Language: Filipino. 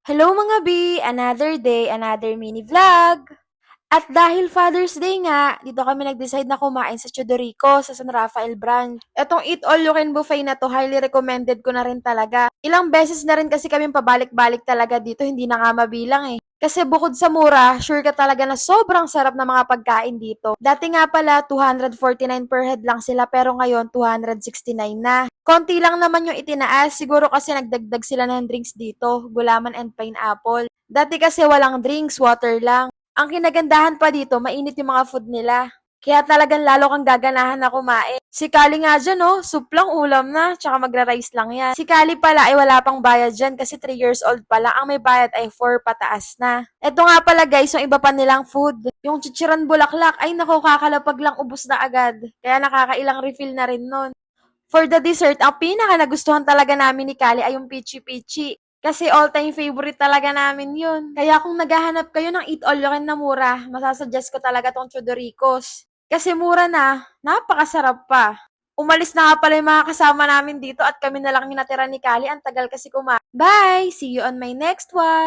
Hello mga B! Another day, another mini vlog! At dahil Father's Day nga, dito kami nag-decide na kumain sa Chodorico sa San Rafael branch. Etong Eat All You Can buffet na to, highly recommended ko na rin talaga. Ilang beses na rin kasi kami pabalik-balik talaga dito, hindi na nga mabilang eh. Kasi bukod sa mura, sure ka talaga na sobrang sarap ng mga pagkain dito. Dati nga pala, 249 per head lang sila pero ngayon 269 na. Konti lang naman yung itinaas, siguro kasi nagdagdag sila ng drinks dito, gulaman and pineapple. Dati kasi walang drinks, water lang. Ang kinagandahan pa dito, mainit yung mga food nila. Kaya talagang lalo kang gaganahan na kumain. Si Kali nga dyan, oh, soup lang ulam na, tsaka magra-rice lang yan. Si Kali pala ay wala pang bayad dyan kasi 3 years old pala. Ang may bayad ay 4 pataas na. Ito nga pala guys, yung iba pa nilang food. Yung chichiran bulaklak, ay naku, kakalapag lang ubos na agad. Kaya nakakailang refill na rin nun. For the dessert, ang pinaka nagustuhan talaga namin ni Kali ay yung peachy peachy. Kasi all-time favorite talaga namin yun. Kaya kung naghahanap kayo ng eat all you can na mura, masasuggest ko talaga tong Chodoricos. Kasi mura na, napakasarap pa. Umalis na nga pala yung mga kasama namin dito at kami na lang yung natira ni Kali. Ang tagal kasi kumain. Bye! See you on my next one!